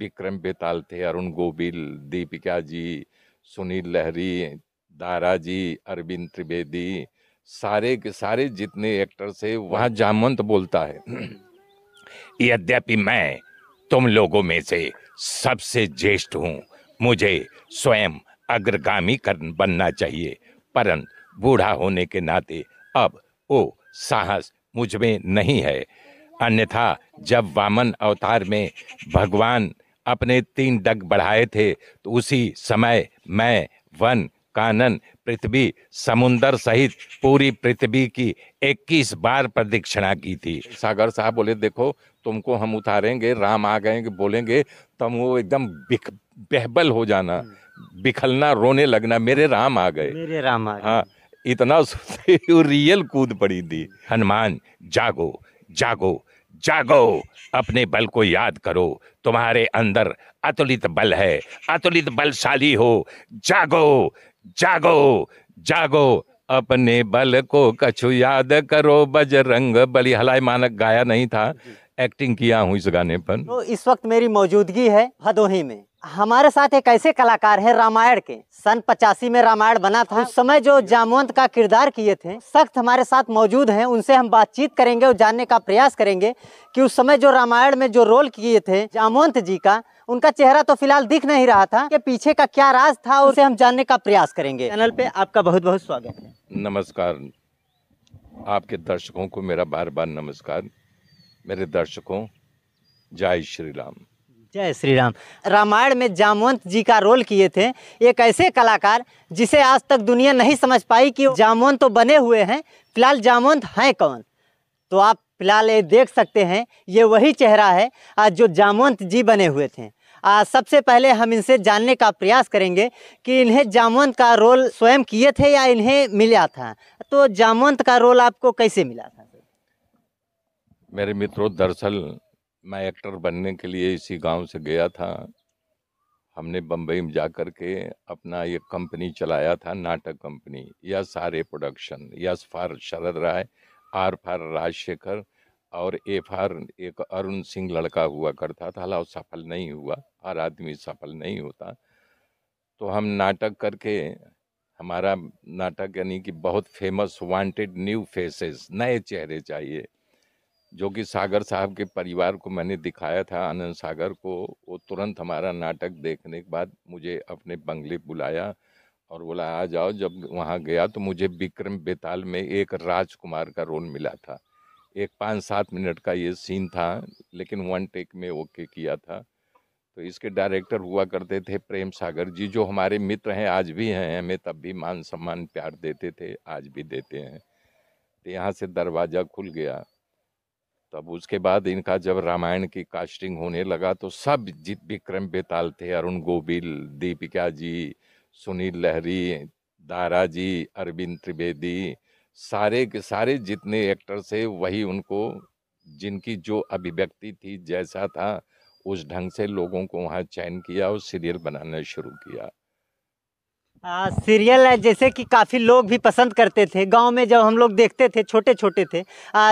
विक्रम बेताल थे, अरुण गोविल, दीपिका जी, सुनील लहरी, दारा जी, अरविंद त्रिवेदी, सारे के सारे जितने एक्टर थे वहाँ जामवंत बोलता है। यद्यपि मैं तुम लोगों में से सबसे ज्येष्ठ हूँ, मुझे स्वयं अग्रगामी बनना चाहिए, परंतु बूढ़ा होने के नाते अब वो साहस मुझ में नहीं है। अन्यथा जब वामन अवतार में भगवान अपने 3 डग बढ़ाए थे तो उसी समय मैं वन, कानन, पृथ्वी, समुंदर सहित पूरी पृथ्वी की 21 बार प्रदक्षिणा की थी। सागर साहब बोले देखो तुमको हम उतारेंगे, राम आ गए बोलेंगे, तुम वो एकदम बेहबल हो जाना, बिखलना, रोने लगना, मेरे राम आ गए, मेरे राम आ गए। हाँ, इतना रियल कूद पड़ी थी। हनुमान जागो जागो जागो, अपने बल को याद करो, तुम्हारे अंदर अतुलित बल है, अतुलित बलशाली हो, जागो जागो जागो, अपने बल को कछु याद करो, बजरंग बली। हलाय मानक गाया नहीं था, एक्टिंग किया हूँ इस गाने पर। तो इस वक्त मेरी मौजूदगी है भदोही में। हमारे साथ एक ऐसे कलाकार हैं रामायण के, सन 85 में रामायण बना था, उस समय जो जामवंत का किरदार किए थे, सख्त हमारे साथ मौजूद हैं। उनसे हम बातचीत करेंगे और जानने का प्रयास करेंगे कि उस समय जो रामायण में जो रोल किए थे जामवंत जी का, उनका चेहरा तो फिलहाल दिख नहीं रहा था, कि पीछे का क्या राज था, उसे हम जानने का प्रयास करेंगे। चैनल पे आपका बहुत बहुत स्वागत है। नमस्कार, आपके दर्शकों को मेरा बार बार नमस्कार। मेरे दर्शकों, जय श्री राम। जय श्री राम। रामायण में जामवंत जी का रोल किए थे एक ऐसे कलाकार जिसे आज तक दुनिया नहीं समझ पाई कि जामवंत तो बने हुए हैं, फिलहाल जामवंत हैं कौन। तो आप फिलहाल ये देख सकते हैं, ये वही चेहरा है आज जो जामवंत जी बने हुए थे। सबसे पहले हम इनसे जानने का प्रयास करेंगे कि इन्हें जामवंत का रोल स्वयं किए थे या इन्हें मिला था। तो जामवंत का रोल आपको कैसे मिला था? मेरे मित्रों, दरअसल मैं एक्टर बनने के लिए इसी गांव से गया था। हमने बम्बई में जा कर के अपना ये कंपनी चलाया था, नाटक company, S R production. S for Sharad Rai, R for Rajshekhar और ए फॉर एक अरुण सिंह लड़का हुआ करता था। हालांकि सफल नहीं हुआ, हर आदमी सफल नहीं होता। तो हम नाटक करके, हमारा नाटक यानी कि बहुत फेमस, वांटेड न्यू फेसेस, नए चेहरे चाहिए, जो कि सागर साहब के परिवार को मैंने दिखाया था, आनंद सागर को। वो तुरंत हमारा नाटक देखने के बाद मुझे अपने बंगले बुलाया और बोला आ जाओ। जब वहाँ गया तो मुझे विक्रम बेताल में एक राजकुमार का रोल मिला था। एक 5-7 मिनट का ये सीन था, लेकिन 1 टेक में ओके किया था। तो इसके डायरेक्टर हुआ करते थे प्रेम सागर जी, जो हमारे मित्र हैं, आज भी हैं, हमें तब भी मान सम्मान प्यार देते थे, आज भी देते हैं। तो यहाँ से दरवाज़ा खुल गया। तब उसके बाद इनका जब रामायण की कास्टिंग होने लगा तो सब विक्रम बेताल थे, अरुण गोविल, दीपिका जी, सुनील लहरी, दारा जी, अरविंद त्रिवेदी, सारे के सारे जितने एक्टर थे वही उनको, जिनकी जो अभिव्यक्ति थी, जैसा था उस ढंग से लोगों को वहाँ चयन किया और सीरियल बनाना शुरू किया। सीरियल है जैसे कि काफ़ी लोग भी पसंद करते थे। गांव में जब हम लोग देखते थे, छोटे छोटे थे,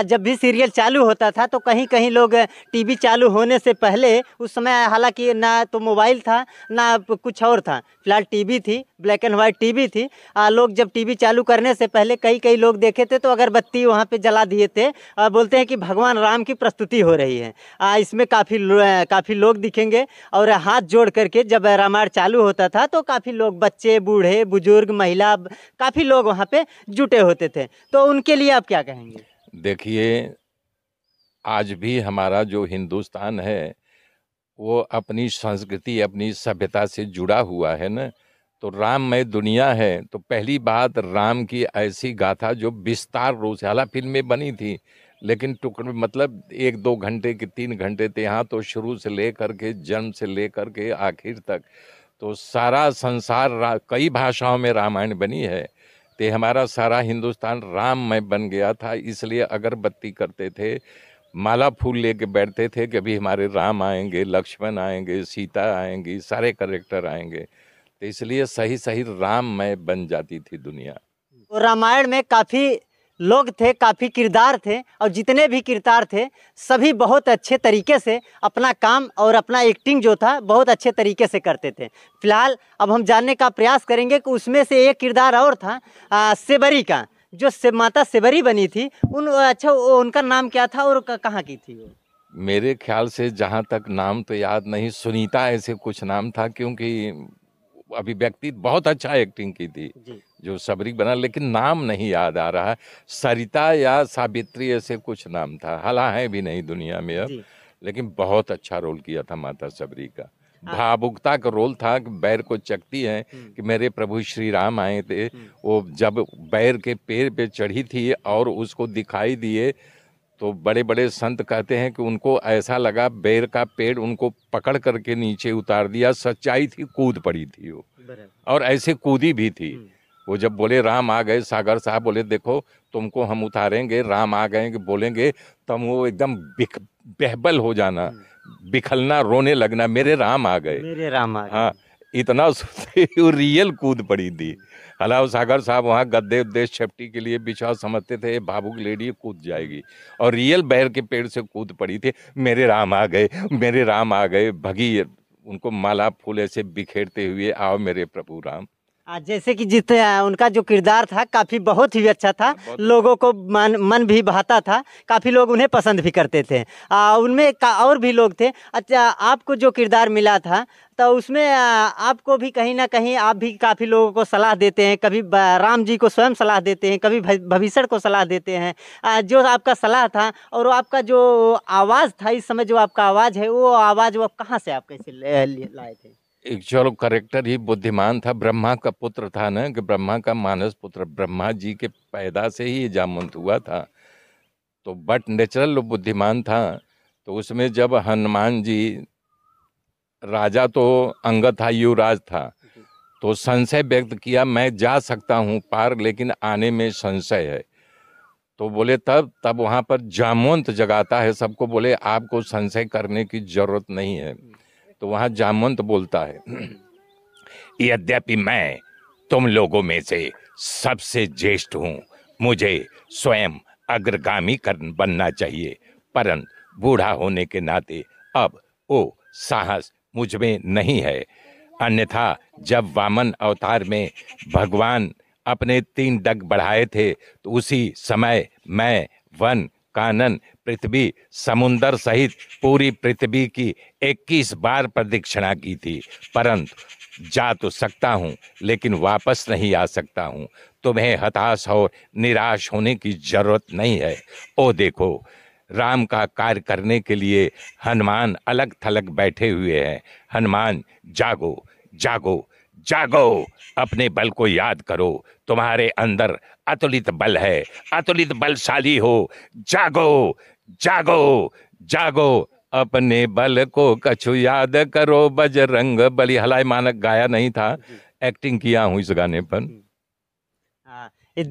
जब भी सीरियल चालू होता था तो कहीं कहीं लोग टीवी चालू होने से पहले, उस समय हालांकि ना तो मोबाइल था ना कुछ और था, फिलहाल टीवी थी, ब्लैक एंड वाइट टीवी थी। लोग जब टीवी चालू करने से पहले कई लोग देखे थे तो अगरबत्ती वहाँ पे जला दिए थे। बोलते हैं कि भगवान राम की प्रस्तुति हो रही है। इसमें काफ़ी लोग दिखेंगे और हाथ जोड़ करके जब रामायण चालू होता था तो काफ़ी लोग, बच्चे, बूढ़े, बुजुर्ग, महिला, काफ़ी लोग वहाँ पे जुटे होते थे। तो उनके लिए आप क्या कहेंगे? देखिए, आज भी हमारा जो हिंदुस्तान है वो अपनी संस्कृति, अपनी सभ्यता से जुड़ा हुआ है ना। तो राममय दुनिया है, तो पहली बात राम की ऐसी गाथा जो विस्तार रूप से, हालांकि फिल्में बनी थी लेकिन टुकड़े, मतलब 1-2 घंटे के 3 घंटे थे। यहाँ तो शुरू से लेकर के, जन्म से लेकर के आखिर तक, तो सारा संसार, कई भाषाओं में रामायण बनी है। तो हमारा सारा हिंदुस्तान राममय बन गया था, इसलिए अगरबत्ती करते थे, माला फूल लेके बैठते थे कि अभी हमारे राम आएंगे, लक्ष्मण आएंगे, सीता आएंगी, सारे कैरेक्टर आएंगे। तो इसलिए सही सही राममय बन जाती थी दुनिया। तो रामायण में काफ़ी लोग थे, काफ़ी किरदार थे, और जितने भी किरदार थे सभी बहुत अच्छे तरीके से अपना काम और अपना एक्टिंग जो था बहुत अच्छे तरीके से करते थे। फिलहाल अब हम जानने का प्रयास करेंगे कि उसमें से एक किरदार और था सेबरी का, जो माता सेबरी बनी थी, उनका नाम क्या था और कहाँ की थी वो? मेरे ख्याल से जहाँ तक नाम तो याद नहीं, सुनीता ऐसे कुछ नाम था, क्योंकि अभिव्यक्ति बहुत अच्छा एक्टिंग की थी जी। जो सबरी बना, लेकिन नाम नहीं याद आ रहा है। सरिता या सावित्री ऐसे कुछ नाम था, हाला है भी नहीं दुनिया में अब, जी। लेकिन बहुत अच्छा रोल किया था माता सबरी का। भावुकता का रोल था कि बैर को चकती है कि मेरे प्रभु श्री राम आए थे, वो जब बैर के पेड़ पे चढ़ी थी और उसको दिखाई दिए तो बड़े बड़े संत कहते हैं कि उनको ऐसा लगा बैर का पेड़ उनको पकड़ करके नीचे उतार दिया। सच्चाई थी, कूद पड़ी थी वो, और ऐसे कूदी भी थी। वो जब बोले राम आ गए, सागर साहब बोले देखो तुमको हम उतारेंगे, राम आ गए कि बोलेंगे, तब वो एकदम बेहबल हो जाना, बिखलना, रोने लगना, मेरे राम आ गए, मेरे राम आ गए। हाँ, इतना वो रियल कूद पड़ी थी। हलाव सागर साहब वहाँ गद्दे उद्दे सेफ्टी के लिए बिछा समझते थे, भावुक लेडी कूद जाएगी, और रियल बैर के पेड़ से कूद पड़ी थी। मेरे राम आ गए, मेरे राम आ गए, भगी उनको माला फूल ऐसे बिखेरते हुए, आओ मेरे प्रभु राम। जैसे कि उनका जो किरदार था काफ़ी बहुत ही अच्छा था, लोगों को मन भी भाता था, काफ़ी लोग उन्हें पसंद भी करते थे। उनमें और भी लोग थे। अच्छा, आपको जो किरदार मिला था तो उसमें आपको भी कहीं ना कहीं आप भी काफ़ी लोगों को सलाह देते हैं, कभी राम जी को स्वयं सलाह देते हैं, कभी भविष्य को सलाह देते हैं। जो आपका सलाह था और वो आपका जो आवाज़ था, इस समय जो आपका आवाज़ है, वो आवाज़ वो कहाँ से आप कैसे लाए थे? एक्चुअल करेक्टर ही बुद्धिमान था, ब्रह्मा का पुत्र था ना, कि ब्रह्मा का मानस पुत्र, ब्रह्मा जी के पैदा से ही जामवंत हुआ था, तो बट नेचुरल बुद्धिमान था। तो उसमें जब हनुमान जी, राजा तो अंगद था, युवराज था, तो संशय व्यक्त किया, मैं जा सकता हूँ पार लेकिन आने में संशय है। तो बोले तब वहाँ पर जामवंत जगाता है सबको, बोले आपको संशय करने की जरूरत नहीं है। तो वहाँ जामवंत बोलता है, यद्यपि मैं तुम लोगों में से सबसे ज्येष्ठ हूँ, मुझे स्वयं अग्रगामी बनना चाहिए, परंतु बूढ़ा होने के नाते अब वो साहस मुझ में नहीं है। अन्यथा जब वामन अवतार में भगवान अपने 3 डग बढ़ाए थे तो उसी समय मैं वन, कानन, पृथ्वी, समुंदर सहित पूरी पृथ्वी की 21 बार प्रदक्षिणा की थी, परंतु जा तो सकता हूँ लेकिन वापस नहीं आ सकता हूँ। तुम्हें हताश और निराश होने की जरूरत नहीं है। ओ देखो, राम का कार्य करने के लिए हनुमान अलग थलग बैठे हुए हैं। हनुमान जागो, जागो, जागो, अपने बल को याद करो, तुम्हारे अंदर अतुलित बल है, अतुलित बलशाली हो, जागो, जागो, जागो, अपने बल को कछु याद करो, बजरंग बली। हलाय मानक गाया नहीं था, एक्टिंग किया हूँ इस गाने पर।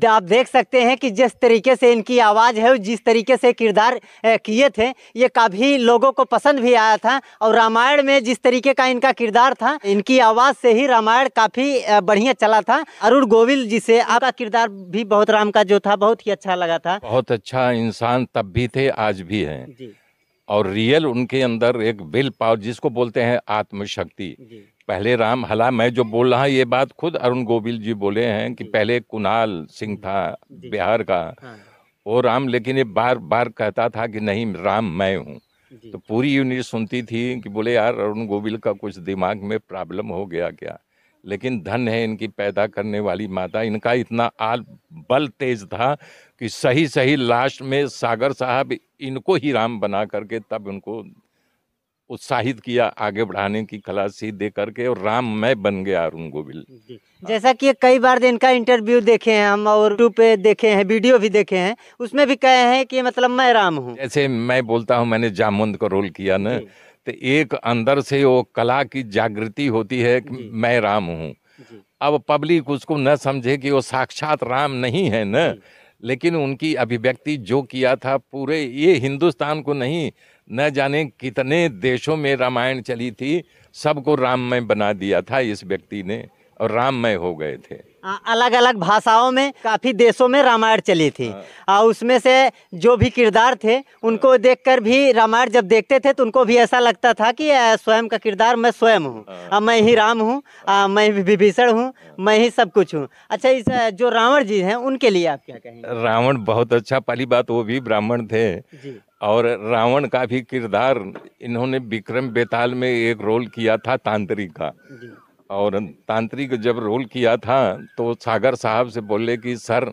आप देख सकते हैं कि जिस तरीके से इनकी आवाज़ है, जिस तरीके से किरदार किए थे, ये काफ़ी लोगों को पसंद भी आया था। और रामायण में जिस तरीके का इनका किरदार था, इनकी आवाज़ से ही रामायण काफ़ी बढ़िया चला था। अरुण गोविल जी से आपका किरदार भी बहुत, राम का जो था, बहुत ही अच्छा लगा था। बहुत अच्छा इंसान तब भी थे, आज भी हैं जी। और रियल उनके अंदर एक विल पावर, जिसको बोलते हैं आत्मशक्ति। पहले राम, हला मैं जो बोल रहा ये बात खुद अरुण गोविल जी बोले हैं कि पहले कुणाल सिंह था बिहार का, वो राम, लेकिन ये बार बार कहता था कि नहीं राम मैं हूँ। तो पूरी यूनिट सुनती थी कि बोले यार अरुण गोविल का कुछ दिमाग में प्रॉब्लम हो गया क्या। लेकिन धन है इनकी पैदा करने वाली माता, इनका इतना बल तेज था कि सही सही लास्ट में सागर साहब इनको ही राम बना करके तब उनको उत्साहित किया आगे बढ़ाने की कला सीख दे करके, और राम मैं बन गया अरुण गोविल। जैसा कि कई बार इनका इंटरव्यू देखे हैं हम और यूट्यूब पे देखे हैं, वीडियो भी देखे हैं, उसमें भी कहे हैं कि मतलब मैं राम हूँ। जैसे मैं बोलता हूँ मैंने जामवंत का रोल किया ना, तो एक अंदर से वो कला की जागृति होती है कि मैं राम हूँ। अब पब्लिक उसको न समझे कि वो साक्षात राम नहीं है न, लेकिन उनकी अभिव्यक्ति जो किया था पूरे ये हिंदुस्तान को नहीं, न जाने कितने देशों में रामायण चली थी, सबको राममय बना दिया था इस व्यक्ति ने, और राममय हो गए थे। अलग अलग भाषाओं में काफ़ी देशों में रामायण चली थी। उसमें से जो भी किरदार थे उनको देखकर भी रामायण जब देखते थे तो उनको भी ऐसा लगता था कि स्वयं का किरदार मैं स्वयं हूँ, मैं ही राम हूँ, मैं ही विभीषण हूँ, मैं ही सब कुछ हूँ। अच्छा, इस जो रावण जी हैं उनके लिए आप क्या कहेंगे? रावण बहुत अच्छा, पहली बात वो भी ब्राह्मण थे जी और रावण का भी किरदार इन्होंने विक्रम बेताल में एक रोल किया था तांत्रिक का। जी और तांत्रिक जब रोल किया था तो सागर साहब से बोले कि सर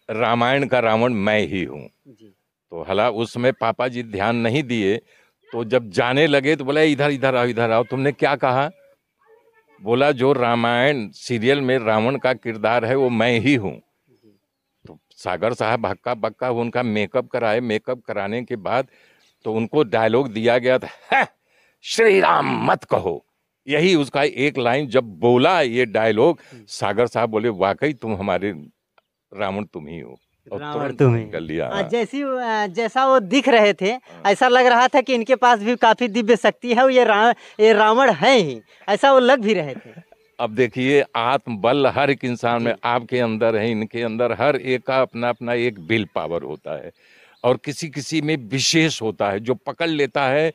रामायण का रावण मैं ही हूँ। जी तो हालांकि उसमें पापा जी ध्यान नहीं दिए, तो जब जाने लगे तो बोला इधर इधर आओ, तुमने क्या कहा? बोला जो रामायण सीरियल में रावण का किरदार है वो मैं ही हूँ। तो सागर साहब हक्का बक्का उनका मेकअप कराए, मेकअप कराने के बाद तो उनको डायलॉग दिया गया था, "है, श्री राम मत कहो"। यही उसका एक लाइन जब बोला ये डायलॉग, सागर साहब बोले वाकई तुम हमारे रावण तुम ही हो, और रावण तुरंत तुम्हें कर लिया। जैसा वो दिख रहे थे ऐसा लग रहा था कि इनके पास भी काफी दिव्य शक्ति है, ये रावण है ही, ऐसा वो लग भी रहे थे। अब देखिए आत्मबल हर एक इंसान में, आपके अंदर है, इनके अंदर, हर एक का अपना अपना एक विल पावर होता है और किसी किसी में विशेष होता है जो पकड़ लेता है।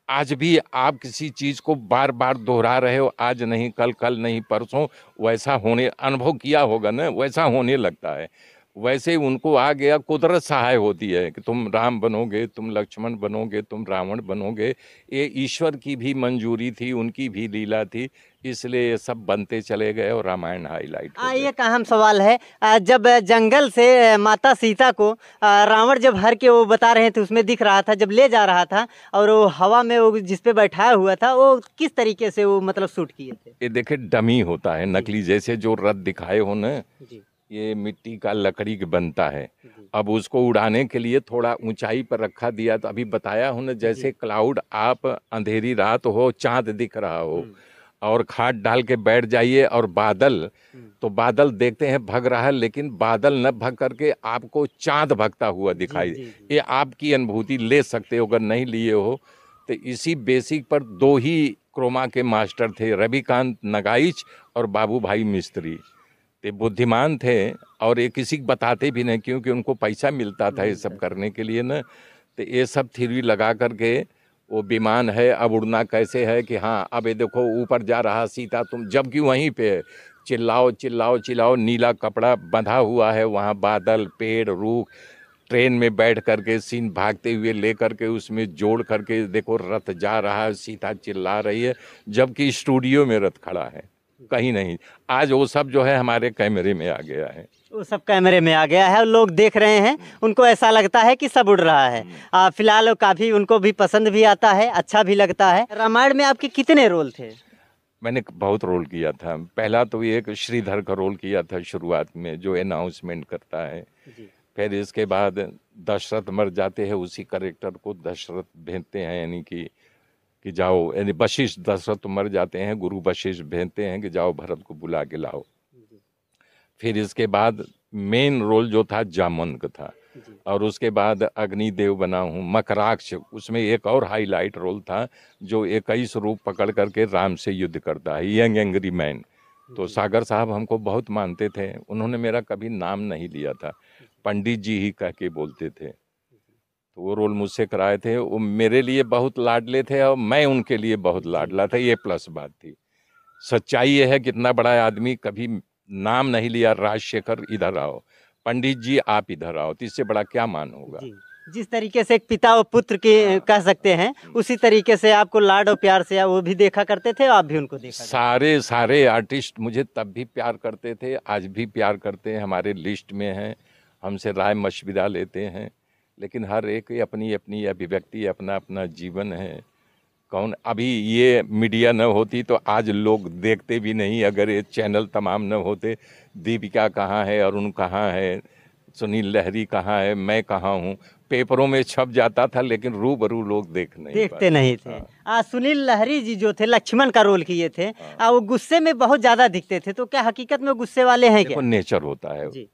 आज भी आप किसी चीज को बार बार दोहरा रहे हो, आज नहीं कल, कल नहीं परसों, वैसा होने, अनुभव किया होगा ना, वैसा होने लगता है। वैसे उनको आ गया, कुदरत सहाय होती है कि तुम राम बनोगे, तुम लक्ष्मण बनोगे, तुम रावण बनोगे। ये ईश्वर की भी मंजूरी थी, उनकी भी लीला थी, इसलिए ये सब बनते चले गए और रामायण हाईलाइट हो गए। एक अहम सवाल है, जब जंगल से माता सीता को रावण जब हर के वो बता रहे थे उसमें दिख रहा था, जब ले जा रहा था और वो हवा में वो जिस पे बैठाया हुआ था वो किस तरीके से वो मतलब शूट किए थे? ये देखे डमी होता है, नकली, जैसे जो रथ दिखाए हो ना, जी ये मिट्टी का लकड़ी के बनता है। जी अब उसको उड़ाने के लिए थोड़ा ऊंचाई पर रखा दिया, तो अभी बताया हूं ना, जैसे क्लाउड, आप अंधेरी रात हो, चांद दिख रहा हो और खाट डाल के बैठ जाइए और बादल, तो बादल देखते हैं भग रहा है, लेकिन बादल न भग करके आपको चांद भगता हुआ दिखाई। ये आपकी अनुभूति ले सकते हो, अगर नहीं लिए हो तो। इसी बेसिक पर दो ही क्रोमा के मास्टर थे, रविकांत नगाइच और बाबू भाई मिस्त्री। ते बुद्धिमान थे और ये किसी को बताते भी नहीं, क्योंकि उनको पैसा मिलता था ये सब करने के लिए ना। तो ये सब थ्योरी लगा करके वो विमान है, अब उड़ना कैसे है कि हाँ अब ये देखो ऊपर जा रहा सीता, तुम जबकि वहीं पे है, चिल्लाओ चिल्लाओ चिल्लाओ, नीला कपड़ा बंधा हुआ है, वहाँ बादल, पेड़, रूख, ट्रेन में बैठ करके सीन भागते हुए ले करके उसमें जोड़ करके देखो रथ जा रहा है, सीता चिल्ला रही है, जबकि स्टूडियो में रथ खड़ा है, कहीं नहीं। आज वो सब जो है हमारे कैमरे में आ गया है, वो सब कैमरे में आ गया है और लोग देख रहे हैं, उनको ऐसा लगता है कि सब उड़ रहा है। फिलहाल काफ़ी उनको भी पसंद भी आता है, अच्छा भी लगता है। रामायण में आपके कितने रोल थे? मैंने बहुत रोल किया था। पहला तो एक श्रीधर का रोल किया था शुरुआत में, जो अनाउंसमेंट करता है। फिर इसके बाद दशरथ मर जाते हैं, उसी करेक्टर को दशरथ भेजते हैं, यानी कि जाओ, यानी वशिष्ठ, दशरथ मर जाते हैं, गुरु वशिष्ठ भेजते हैं कि जाओ भरत को बुला के लाओ। फिर इसके बाद मेन रोल जो था जामवंत का था, और उसके बाद अग्निदेव बना हूँ, मकराक्ष, उसमें एक और हाईलाइट रोल था जो 21 रूप पकड़ करके राम से युद्ध करता है, यंग एंग्री मैन। तो सागर साहब हमको बहुत मानते थे, उन्होंने मेरा कभी नाम नहीं लिया था, पंडित जी ही कह के बोलते थे। तो वो रोल मुझसे कराए थे, वो मेरे लिए बहुत लाडले थे और मैं उनके लिए बहुत लाडला था, ये प्लस बात थी। सच्चाई ये है, कितना बड़ा आदमी, कभी नाम नहीं लिया, राजशेखर इधर आओ, पंडित जी आप इधर आओ, तो इससे बड़ा क्या मान होगा। जिस तरीके से एक पिता और पुत्र के कह सकते हैं, उसी तरीके से आपको लाड और प्यार से वो भी देखा करते थे, आप भी उनको देखा। सारे आर्टिस्ट मुझे तब भी प्यार करते थे, आज भी प्यार करते हैं, हमारे लिस्ट में हैं, हमसे राय मशविरा लेते हैं, लेकिन हर एक की अपनी अपनी अभिव्यक्ति, अपना अपना जीवन है। कौन, अभी ये मीडिया न होती तो आज लोग देखते भी नहीं, अगर ये चैनल तमाम न होते, दीपिका कहाँ है, अरुण कहाँ है, सुनील लहरी कहाँ है, मैं कहाँ हूँ, पेपरों में छप जाता था, लेकिन रूबरू लोग देखते नहीं थे। सुनील लहरी जी जो थे, लक्ष्मण का रोल किए थे, वो गुस्से में बहुत ज्यादा दिखते थे, तो क्या हकीकत में गुस्से वाले हैं क्या? नेचर होता है जी।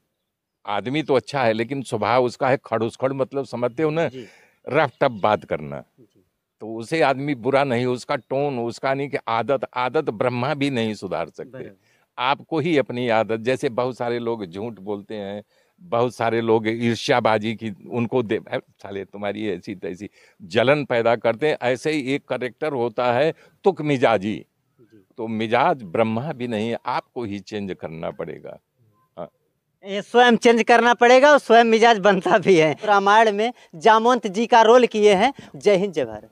आदमी तो अच्छा है, लेकिन स्वभाव उसका है खड़ूसखड़, मतलब समझते हो ना, रफ टफ बात करना, तो उसे आदमी बुरा नहीं, उसका टोन, उसका नहीं कि आदत ब्रह्मा भी नहीं सुधार सकते। आपको ही अपनी आदत, जैसे बहुत सारे लोग झूठ बोलते हैं, बहुत सारे लोग ईर्ष्याबाजी की उनको दे साले तुम्हारी ऐसी तैसी जलन पैदा करते हैं, ऐसे ही एक करेक्टर होता है तुक मिजाजी। तो मिजाज ब्रह्मा भी नहीं है, आपको ही चेंज करना पड़ेगा। हाँ। ये स्वयं चेंज करना पड़ेगा और स्वयं मिजाज बनता भी है। रामायण में जामवंत जी का रोल किए हैं। जय हिंद, जय भारत।